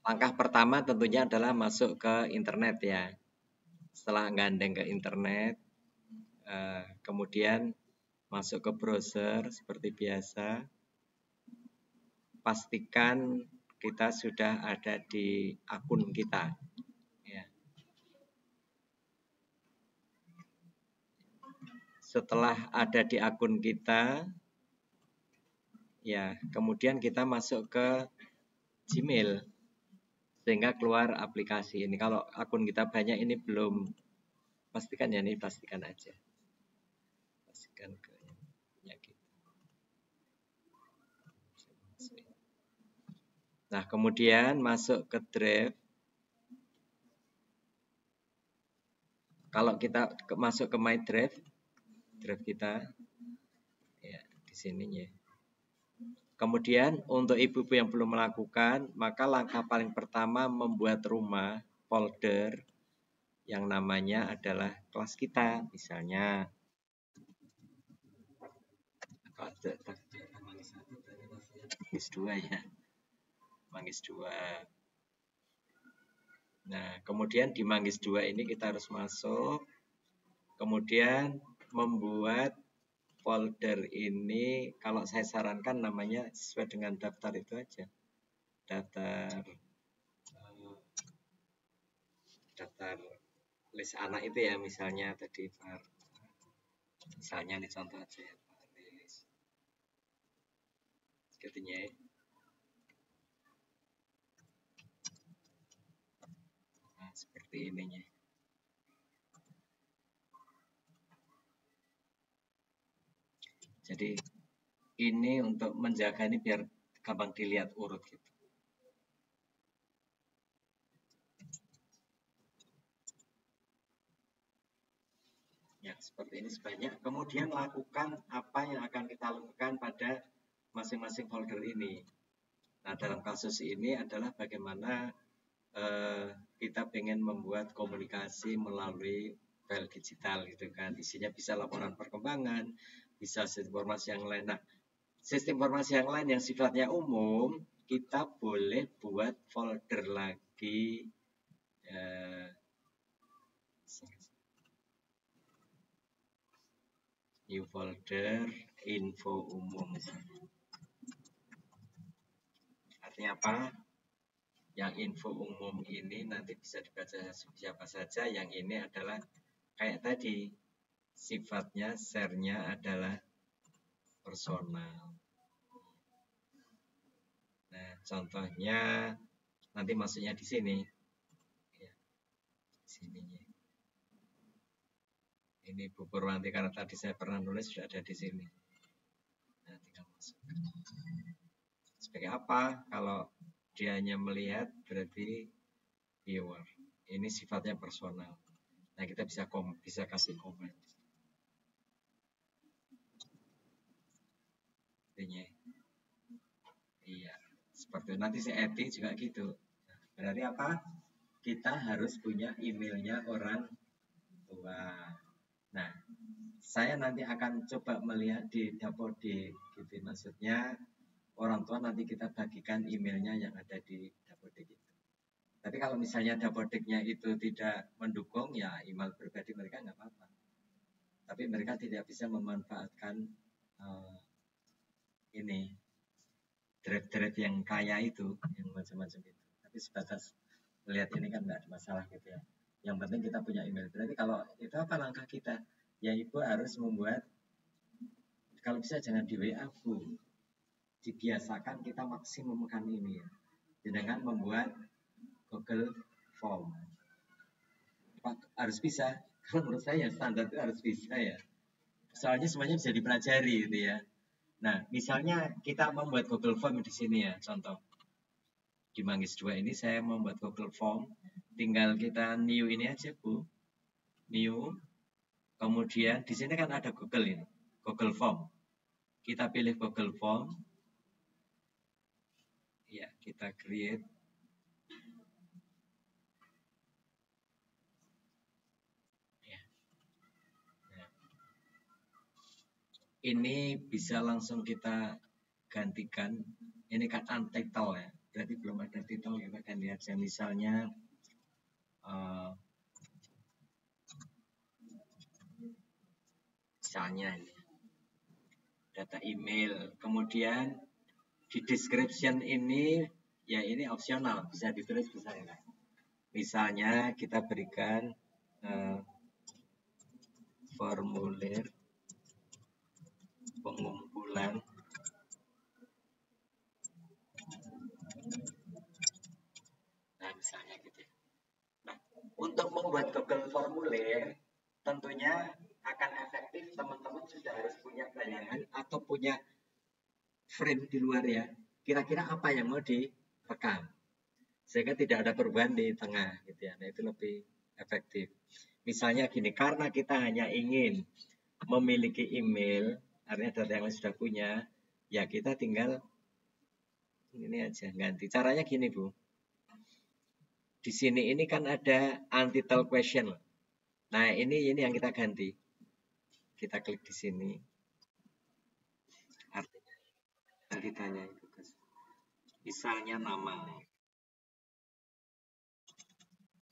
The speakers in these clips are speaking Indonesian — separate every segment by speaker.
Speaker 1: Langkah pertama tentunya adalah masuk ke internet ya. Setelah gandeng ke internet, kemudian masuk ke browser seperti biasa. Pastikan kita sudah ada di akun kita. Ya. Setelah ada di akun kita, ya kemudian kita masuk ke Gmail sehingga keluar aplikasi ini. Kalau akun kita banyak ini belum, pastikan ya, ini pastikan aja. Pastikan ke ya kita. Nah, kemudian masuk ke Drive. Kalau kita masuk ke My Drive, Drive kita, ya di sini ya. Kemudian untuk ibu-ibu yang belum melakukan, maka langkah paling pertama membuat rumah folder yang namanya adalah kelas kita, misalnya. Manggis 2 ya. Manggis 2. Nah, kemudian di Manggis 2 ini kita harus masuk. Kemudian membuat folder ini, kalau saya sarankan namanya sesuai dengan daftar itu aja. Daftar list anak itu ya, misalnya tadi misalnya ini contoh aja ya, list sepertinya ya. Nah, seperti ininya. Jadi ini untuk menjaga ini biar gampang dilihat urut gitu. Ya, seperti ini sebanyak. Kemudian lakukan apa yang akan kita lakukan pada masing-masing folder ini. Nah, dalam kasus ini adalah bagaimana kita pengen membuat komunikasi melalui file digital gitu kan. Isinya bisa laporan perkembangan, bisa sistem informasi yang lain. Nah, sistem informasi yang lain yang sifatnya umum, kita boleh buat folder lagi. New folder, info umum. Artinya apa? Yang info umum ini nanti bisa dibaca siapa saja. Yang ini adalah kayak tadi, sifatnya share-nya adalah personal. Nah, contohnya nanti masuknya di sini. Ya, di sini. Ini Bu Purwanti, karena tadi saya pernah nulis sudah ada di sini. Nah, tinggal masuk. Sebagai apa? Kalau dia hanya melihat berarti viewer. Ini sifatnya personal. Nah, kita bisa kasih komen. Intinya. Iya. Seperti nanti si Eti juga gitu. Berarti apa? Kita harus punya emailnya orang tua. Nah, saya nanti akan coba melihat di Dapodik, gitu. Maksudnya orang tua nanti kita bagikan emailnya yang ada di Dapodik itu. Tapi kalau misalnya Dapodiknya itu tidak mendukung, ya email pribadi mereka nggak apa-apa. Tapi mereka tidak bisa memanfaatkan ini drive-drive yang kaya itu, yang macam-macam itu. Tapi sebatas melihat ini kan nggak ada masalah gitu ya. Yang penting kita punya email. Berarti kalau itu apa langkah kita? Ya ibu harus membuat, kalau bisa jangan di WA Bu, dibiasakan kita maksimumkan ini ya, dengan membuat Google Form. Harus bisa. Kalau menurut saya standar itu harus bisa ya. Soalnya semuanya bisa dipelajari gitu ya. Nah, misalnya kita membuat Google Form di sini ya, contoh. Di Manggis 2 ini saya membuat Google Form. Tinggal kita new ini aja, Bu. New. Kemudian di sini kan ada Google ini. Google Form. Kita pilih Google Form. Ya, kita create. Ya. Nah. Ini bisa langsung kita gantikan. Ini kan untitled ya. Berarti belum ada titel, kita ganti aja. Misalnya misalnya ini data email. Kemudian di description ini ya ini opsional, bisa ditulis bisa enggak. Misalnya kita berikan formulir pengumpulan misalnya gitu. Nah, untuk membuat Google formulir tentunya akan efektif teman-teman sudah harus punya bayangan atau punya frame di luar ya. Kira-kira apa yang mau direkam. Sehingga tidak ada perubahan di tengah gitu ya. Nah, itu lebih efektif. Misalnya gini, karena kita hanya ingin memiliki email, artinya data yang sudah punya, ya kita tinggal ini aja ganti. Caranya gini, Bu. Di sini ini kan ada untitled question. Nah, ini yang kita ganti. Kita klik di sini. Artinya ditanya itu. Misalnya nama.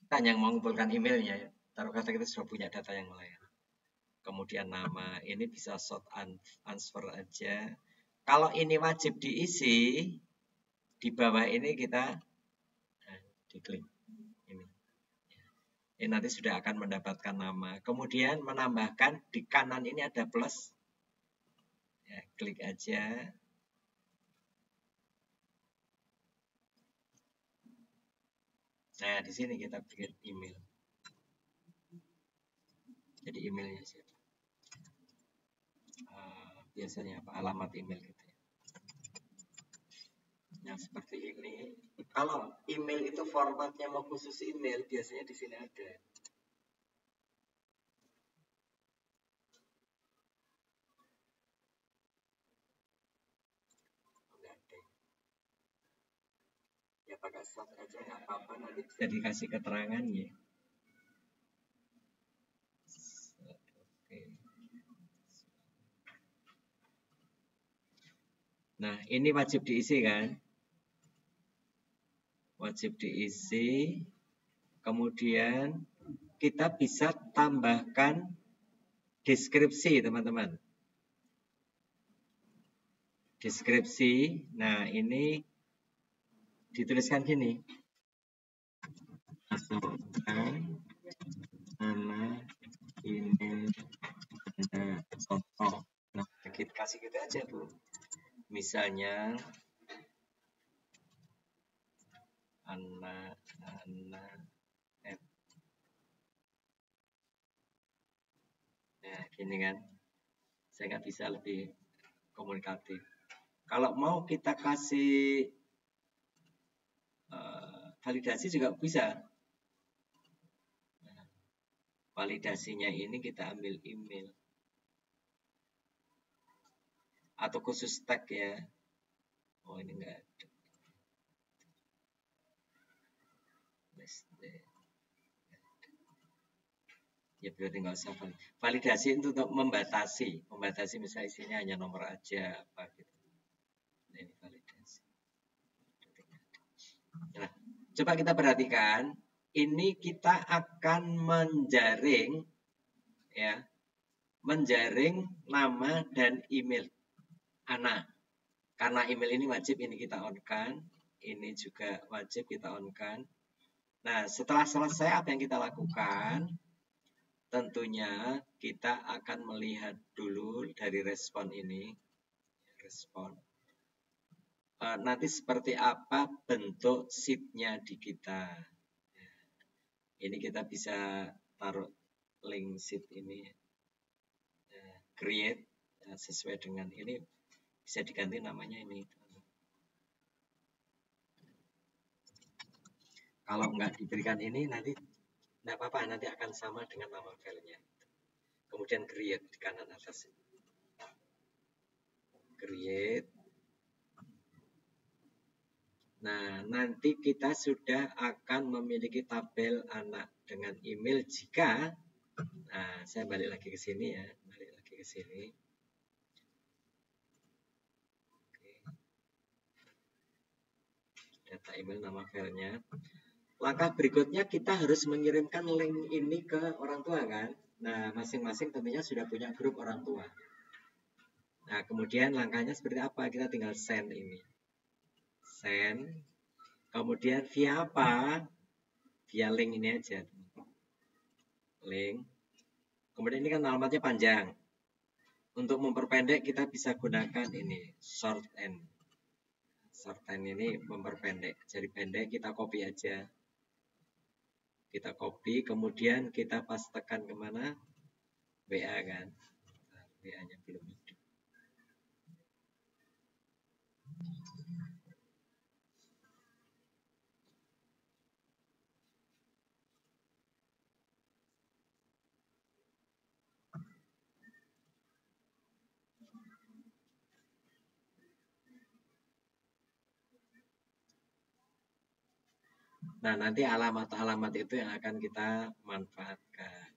Speaker 1: Kita hanya mengumpulkan emailnya. Taruh kata kita sudah punya data yang lain. Kemudian nama, ini bisa short answer aja. Kalau ini wajib diisi, di bawah ini kita diklik. Ini nanti sudah akan mendapatkan nama. Kemudian menambahkan di kanan ini ada plus. Ya, klik aja. Nah, di sini kita bikin email. Jadi emailnya siapa? Biasanya apa? Alamat email gitu ya. Yang seperti ini. Kalau email itu formatnya mau khusus email, biasanya di sini ada. Ya pakai short aja nggak apa-apa, nanti bisa dikasih keterangan ya. Nah, ini wajib diisi kan? Wajib diisi. Kemudian kita bisa tambahkan deskripsi, teman-teman. Deskripsi. Nah, ini dituliskan gini. Masukkan nama email Anda contoh. Nah, kita kasih gitu aja, Bu. Misalnya anak nah gini kan, saya nggak bisa lebih komunikatif. Kalau mau kita kasih validasi juga bisa. Nah, validasinya ini kita ambil email atau khusus tag ya. Oh, ini enggak ada. Ya berarti nggak usah validasi itu untuk membatasi misalnya isinya hanya nomor aja apa gitu. Nah, ini validasi. Nah, coba kita perhatikan, ini kita akan menjaring ya, menjaring nama dan email anak. Karena email ini wajib, ini kita on-kan, ini juga wajib kita on-kan. Nah, setelah selesai apa yang kita lakukan? Tentunya kita akan melihat dulu dari respon ini. Respon. Nanti seperti apa bentuk sheet-nya di kita. Ini kita bisa taruh link sheet ini. Create. Sesuai dengan ini. Bisa diganti namanya ini. Kalau nggak diberikan ini nanti nggak apa-apa, nanti akan sama dengan nama filenya. Kemudian create di kanan atas. Create. Nah, nanti kita sudah akan memiliki tabel anak dengan email jika, nah saya balik lagi ke sini ya, balik lagi ke sini. data email nama filenya. Langkah berikutnya kita harus mengirimkan link ini ke orang tua kan. Nah, masing-masing tentunya sudah punya grup orang tua. Nah, kemudian langkahnya seperti apa? Kita tinggal send ini. Send. Kemudian via apa? Via link ini aja. Link. Kemudian ini kan alamatnya panjang. Untuk memperpendek kita bisa gunakan ini, shorthand. Shorthand ini memperpendek. Jadi pendek kita copy aja. Kita copy, kemudian kita pastekan kemana? WA kan. Nah, WA-nya belum hidup. Nah, nanti alamat-alamat itu yang akan kita manfaatkan.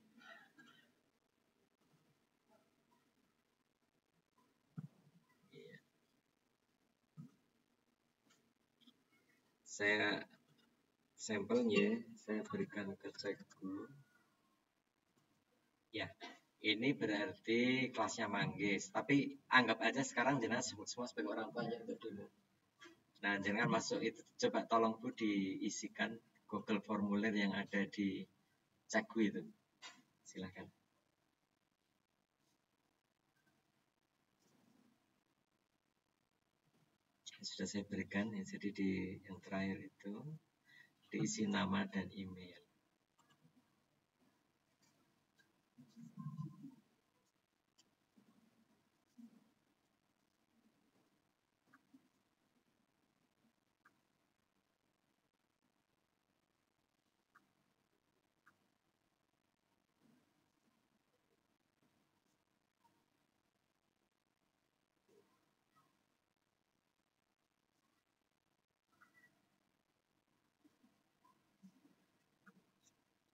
Speaker 1: Iya. Saya sampelnya, saya berikan ke cekku. Ya, ini berarti kelasnya Manggis. Tapi anggap aja sekarang jenengan semua sebagai orang tuanya untuk dulu. Nah, jenengan masuk itu, coba tolong Bu diisikan Google formulir yang ada di cekku itu. Silakan. Sudah saya berikan ya, jadi di yang terakhir itu diisi nama dan email.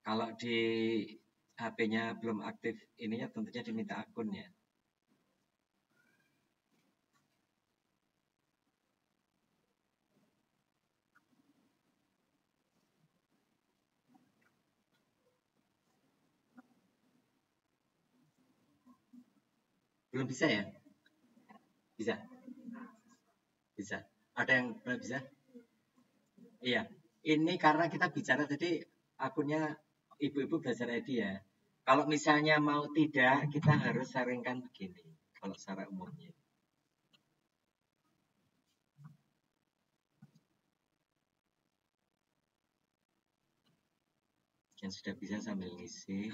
Speaker 1: Kalau di HP-nya belum aktif ininya tentunya diminta akunnya. Belum bisa ya? Bisa. Bisa. Ada yang belum bisa? Iya. Ini karena kita bicara tadi akunnya ibu-ibu belajar ID ya. Kalau misalnya mau tidak, kita harus sharingkan begini. Kalau secara umumnya. Yang sudah bisa sambil ngisi.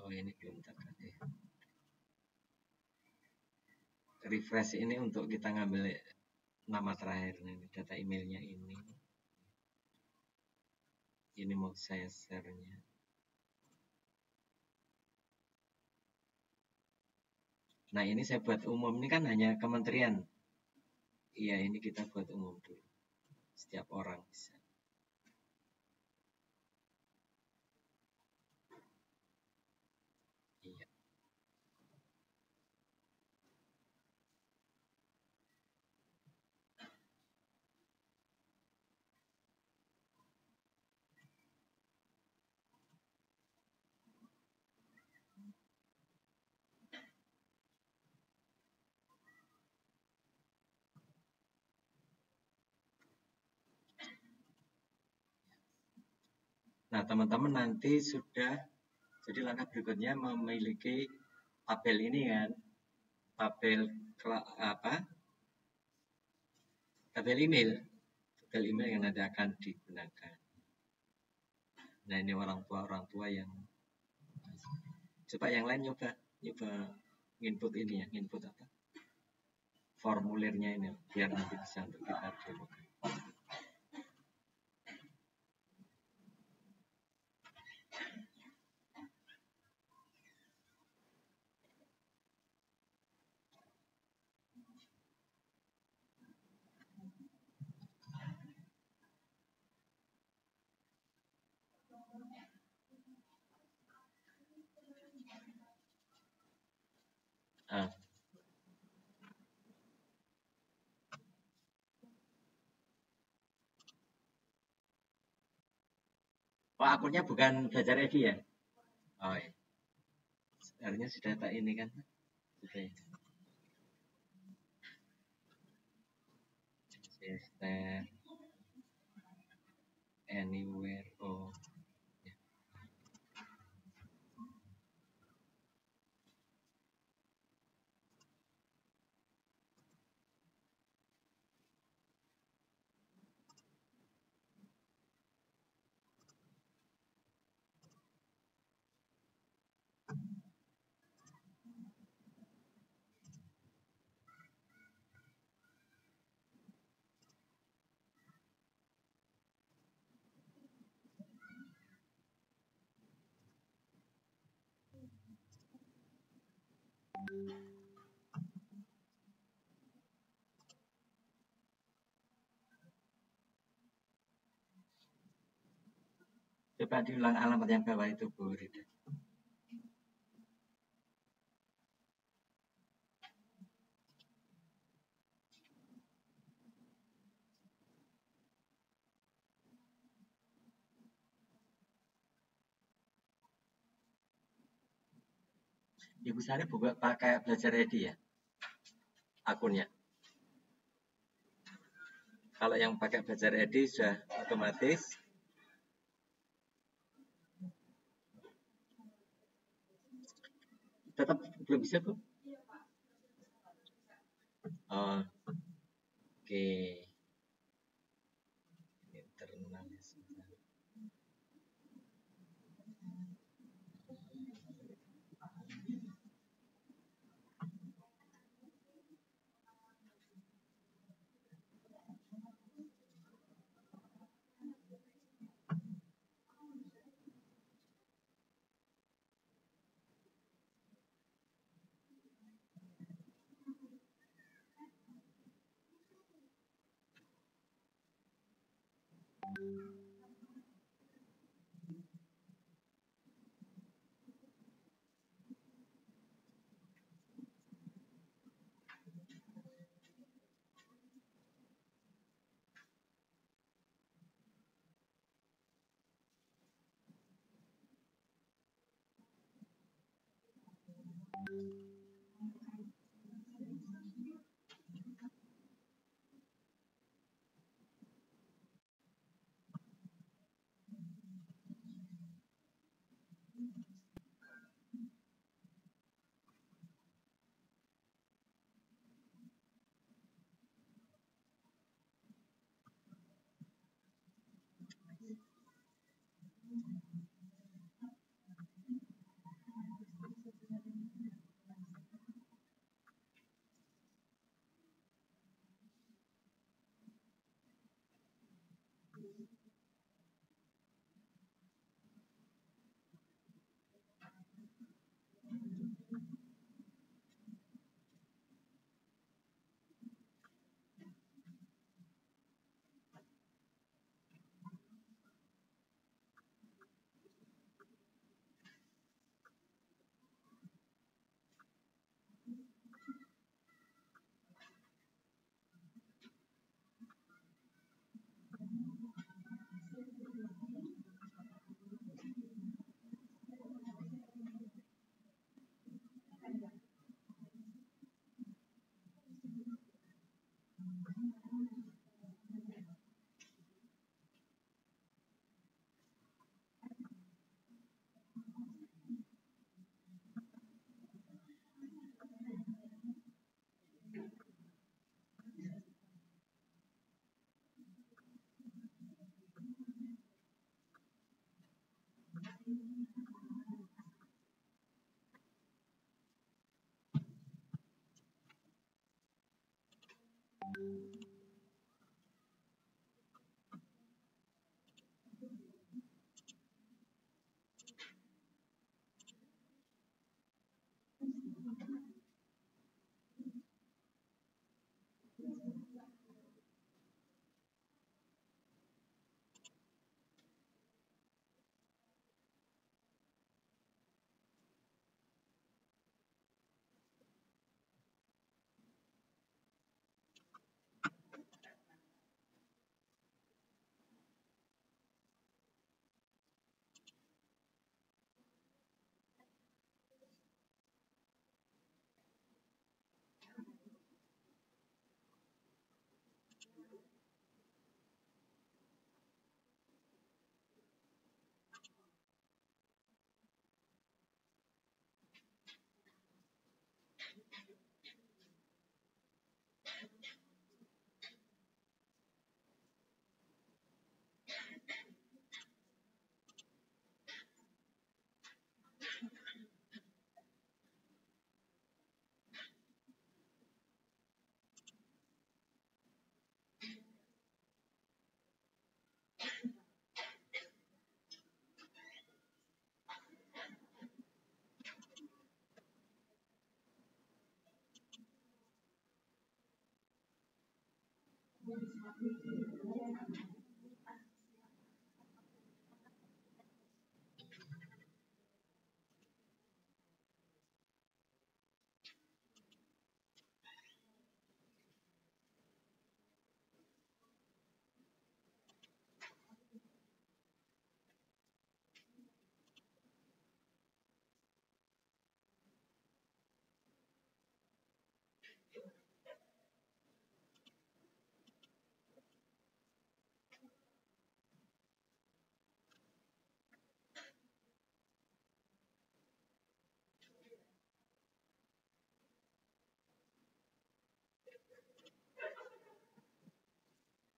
Speaker 1: Oh, ini belum terkait. Refresh ini untuk kita ngambil nama terakhir nih, data emailnya ini. Ini mau saya share-nya. Nah, ini saya buat umum. Ini kan hanya kementerian. Iya, ini kita buat umum dulu. Setiap orang bisa. Iya. Nah, teman-teman nanti sudah, jadi langkah berikutnya memiliki tabel ini kan, tabel apa? Tabel email yang nanti akan digunakan. Nah, ini orang tua yang coba yang lain nyoba input ini ya, input apa? Formulirnya ini biar nanti bisa untuk kita demo. Oh, akunnya bukan Belajar Edi ya? Oh, iya. Sebenarnya sudah tak ini kan? Sudah ya. Sister anywhere. Oh, ya. Coba diulang alamat yang bawah itu, Bu Rida. Ibu Sari buka pakai Belajar Ready ya akunnya. Kalau yang pakai Belajar Ready sudah otomatis. Tetap belum bisa, Bu? Oh, oke. Internal.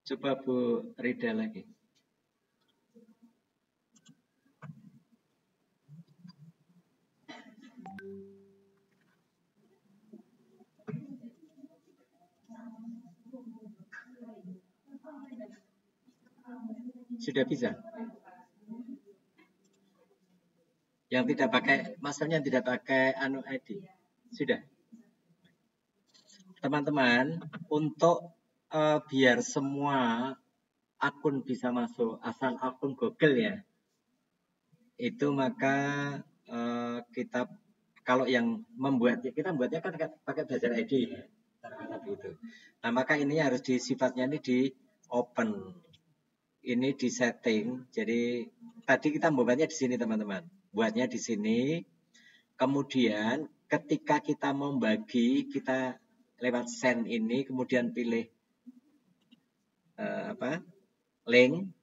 Speaker 1: Coba Bu Rida lagi. Sudah bisa? Yang tidak pakai, maksudnya tidak pakai anu ID. Sudah? Teman-teman, untuk biar semua akun bisa masuk, asal akun Google ya, itu maka kita kalau yang membuatnya, kita membuatnya kan pakai belajar ID, begitu. Nah maka ini harus sifatnya ini di open, ini di setting. Jadi tadi kita membuatnya di sini teman-teman, buatnya di sini. Kemudian ketika kita membagi, kita lewat send ini, kemudian pilih link,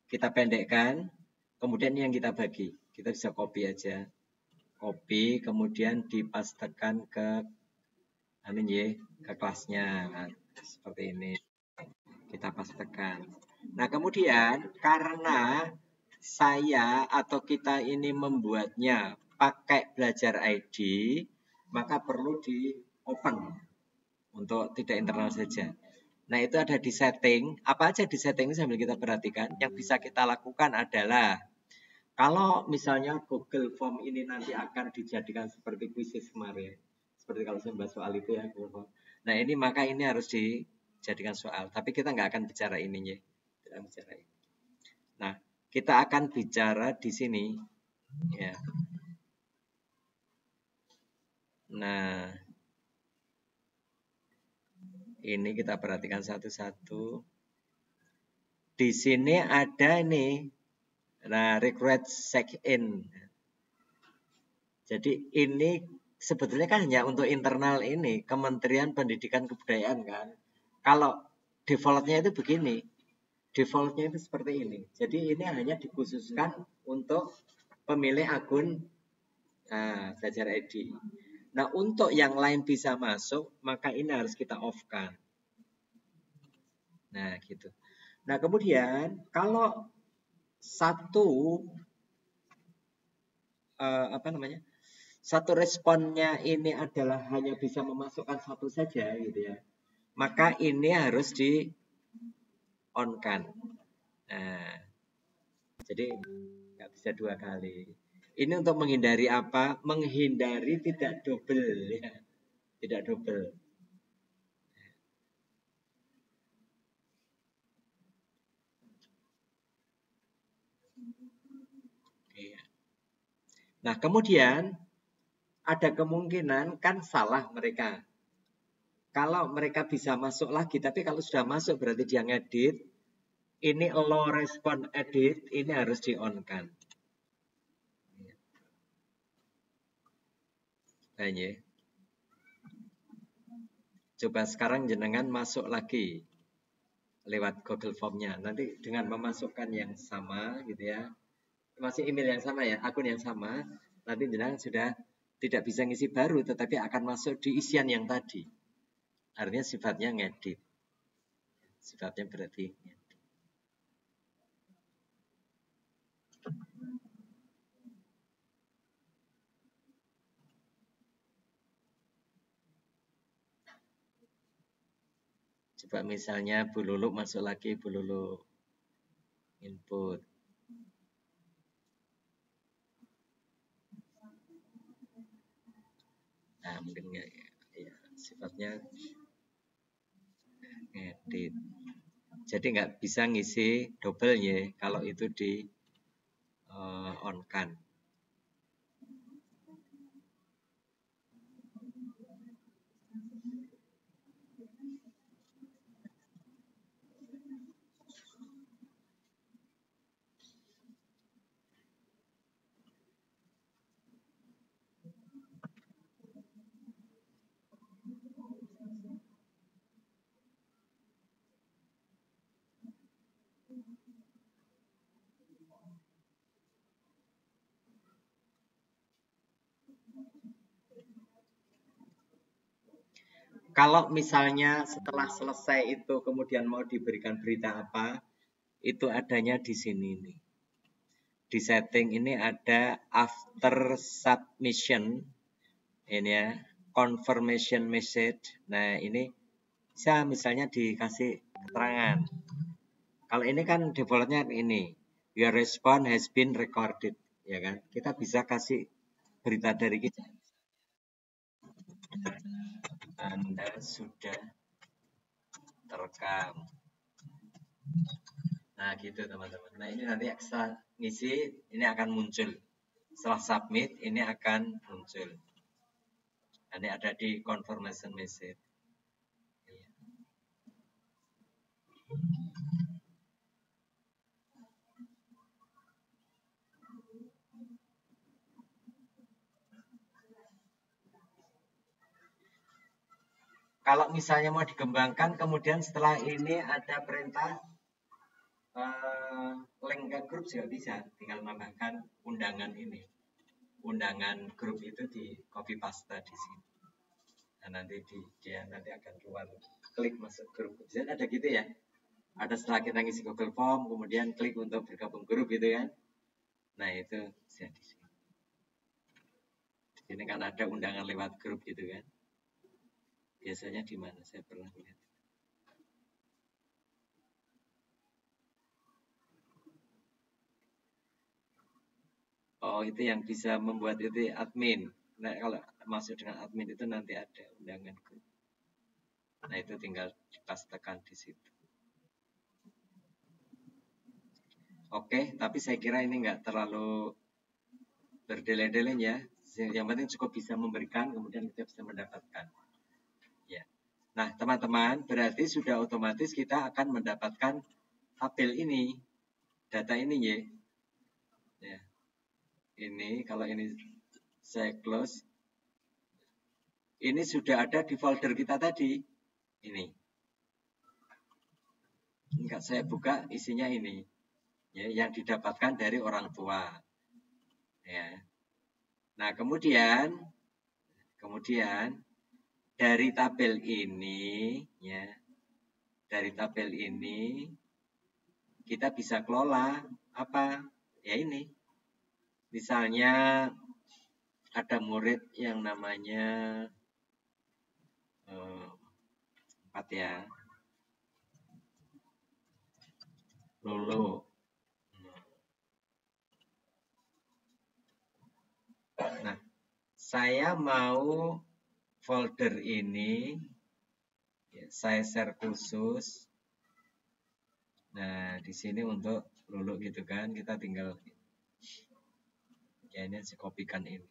Speaker 1: kita pendekkan, kemudian yang kita bagi, kita bisa copy aja, copy, kemudian dipastekan ke ke kelasnya, nah, seperti ini, kita pastekan. Nah kemudian karena saya atau kita ini membuatnya pakai belajar ID, maka perlu di open untuk tidak internal saja. Nah itu ada di setting. Apa aja di setting ini sambil kita perhatikan. Yang bisa kita lakukan adalah kalau misalnya Google Form ini nanti akan dijadikan seperti kuisis kemarin, seperti kalau saya bahas soal itu ya Google Form. Nah ini maka ini harus dijadikan soal. Tapi kita nggak akan bicara ininya. Kita bicara ini. Nah kita akan bicara di sini. Ya. Nah ini kita perhatikan satu-satu. Di sini ada ini, nah recruit check-in. Jadi ini sebetulnya kan hanya untuk internal ini, Kementerian Pendidikan Kebudayaan kan. Kalau defaultnya itu begini, defaultnya itu seperti ini. Jadi ini hanya dikhususkan untuk pemilik akun belajar ID. Nah untuk yang lain bisa masuk, maka ini harus kita off-kan. Nah gitu. Nah kemudian kalau satu satu responnya ini adalah hanya bisa memasukkan satu saja gitu ya, maka ini harus di on kan. Nah, jadi nggak bisa dua kali. Ini untuk menghindari apa? Menghindari tidak double ya, tidak double. Nah, kemudian ada kemungkinan kan salah mereka. Kalau mereka bisa masuk lagi, tapi kalau sudah masuk berarti dia ngedit. Ini allow respon edit, ini harus di-on-kan. Nah, ya. Coba sekarang jenengan masuk lagi lewat Google Form-nya. Nanti dengan memasukkan yang sama gitu ya. Masih email yang sama ya, akun yang sama. Nanti jenengan sudah tidak bisa ngisi baru, tetapi akan masuk di isian yang tadi. Artinya sifatnya ngedit. Sifatnya berarti ngedit. Coba misalnya Bu Lulu masuk lagi, Bu Lulu input. Nah, mungkin ya, sifatnya edit. Jadi nggak bisa ngisi double ya kalau itu di on kan. Kalau misalnya setelah selesai itu kemudian mau diberikan berita apa, itu adanya di sini nih. Di setting ini ada after submission, ini ya, confirmation message. Nah ini bisa misalnya dikasih keterangan. Kalau ini kan defaultnya ini, your response has been recorded, ya kan? Kita bisa kasih berita dari kita. Anda sudah terekam. Nah gitu teman-teman. Nah ini nanti setelah ngisi ini akan muncul. Setelah submit ini akan muncul. Ini ada di confirmation message. Kalau misalnya mau dikembangkan, kemudian setelah ini ada perintah link ke grup juga bisa. Tinggal menambahkan undangan ini. Undangan grup itu di copy paste di sini. Nah, nanti dia nanti akan keluar klik masuk grup. Bisa ada gitu ya. Ada setelah kita ngisi Google Form, kemudian klik untuk bergabung grup gitu kan. Nah itu bisa di sini. Di sini kan ada undangan lewat grup gitu kan. Biasanya di mana saya pernah lihat. Oh itu yang bisa membuat itu admin. Nah kalau masuk dengan admin itu nanti ada undangan grup. Nah itu tinggal dipastekan di situ. Oke, tapi saya kira ini nggak terlalu berdele-dele ya. Yang penting cukup bisa memberikan, kemudian kita bisa mendapatkan. Ya. Nah teman-teman, berarti sudah otomatis kita akan mendapatkan tabel ini, data ini ya. Ya. Ini kalau ini saya close, ini sudah ada di folder kita tadi. Ini. Enggak saya buka isinya ini. Ya, yang didapatkan dari orang tua. Ya. Nah, kemudian dari tabel ini ya. Dari tabel ini kita bisa kelola apa? Ya ini. Misalnya ada murid yang namanya 4 ya. Lulu. Nah, saya mau folder ini ya, saya share khusus. Nah, di sini untuk Lulu gitu kan, kita tinggal ya ini saya kopikan ini.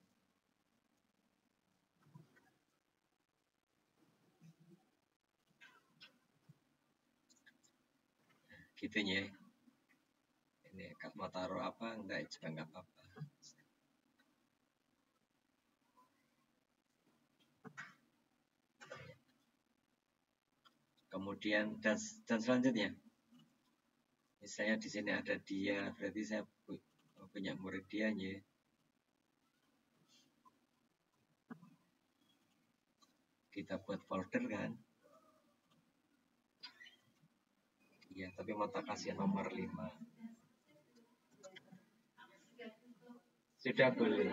Speaker 1: Gitu ya. Ini mau taruh apa enggak juga enggak apa-apa. Kemudian dan selanjutnya, misalnya di sini ada dia, berarti saya punya murid dia ya. Kita buat folder kan. Iya, tapi mau tak kasih nomor 5. Sudah boleh.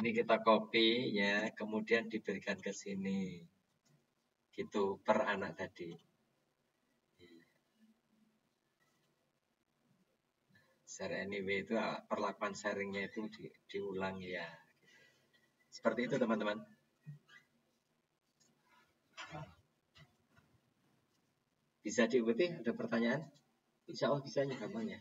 Speaker 1: Ini kita copy ya, kemudian diberikan ke sini. Gitu per anak tadi. Share anyway itu perlakuan sharingnya itu diulang ya. Seperti itu teman-teman. Bisa diikuti? Ada pertanyaan? Insya Allah bisa ya gampang ya.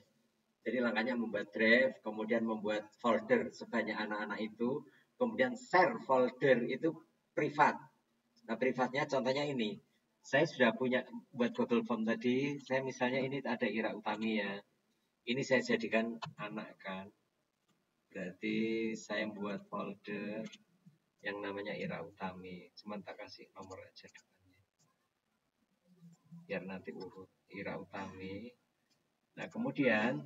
Speaker 1: Jadi langkahnya membuat drive, kemudian membuat folder sebanyak anak-anak itu, kemudian share folder itu privat. Nah privatnya contohnya ini. Saya sudah punya buat Google Form tadi, saya misalnya ini ada Ira Utami ya. Ini saya jadikan anak kan. Berarti saya buat folder yang namanya Ira Utami. Cuma tak kasih nomor aja depannya. Biar nanti urut Ira Utami. Nah kemudian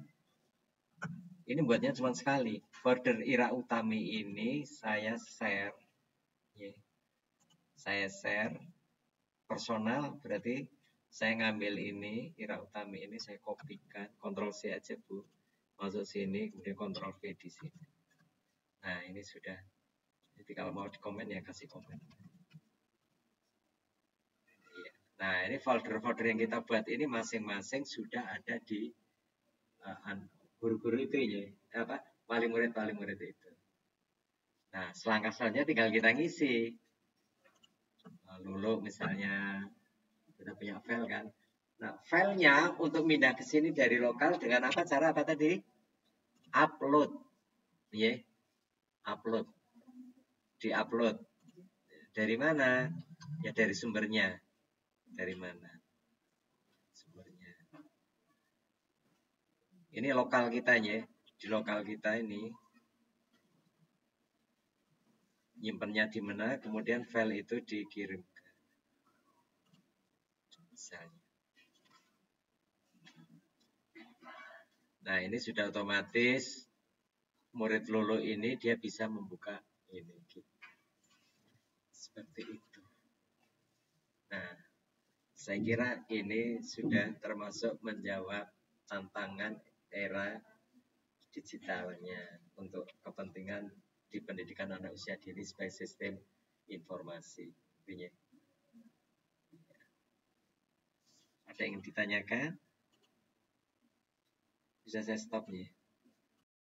Speaker 1: ini buatnya cuma sekali. Folder Ira Utami ini saya share. Ya. Saya share personal berarti saya ngambil ini Ira Utami ini saya kopikan, Ctrl C aja Bu. Masuk sini kemudian Ctrl V di sini. Nah, ini sudah. Jadi kalau mau di komen ya kasih komen. Iya. Nah, ini folder-folder yang kita buat ini masing-masing sudah ada di guru-guru itu ya. Apa? Wali murid itu. Nah, selangkah selanjutnya tinggal kita ngisi. Lulu misalnya kita punya file kan. Nah, filenya untuk pindah ke sini dari lokal dengan apa cara apa tadi? Upload. Ya. Upload. Di-upload. Dari mana? Ya dari sumbernya. Dari mana? Sumbernya. Ini lokal kita ya. Di lokal kita ini nyimpennya di mana, kemudian file itu dikirimkan. Misalnya. Nah, ini sudah otomatis murid Lulu ini dia bisa membuka ini. Seperti itu. Nah, saya kira ini sudah termasuk menjawab tantangan era digitalnya untuk kepentingan di pendidikan anak usia dini sebagai sistem informasi. Ada yang ditanyakan? Bisa saya stop nih.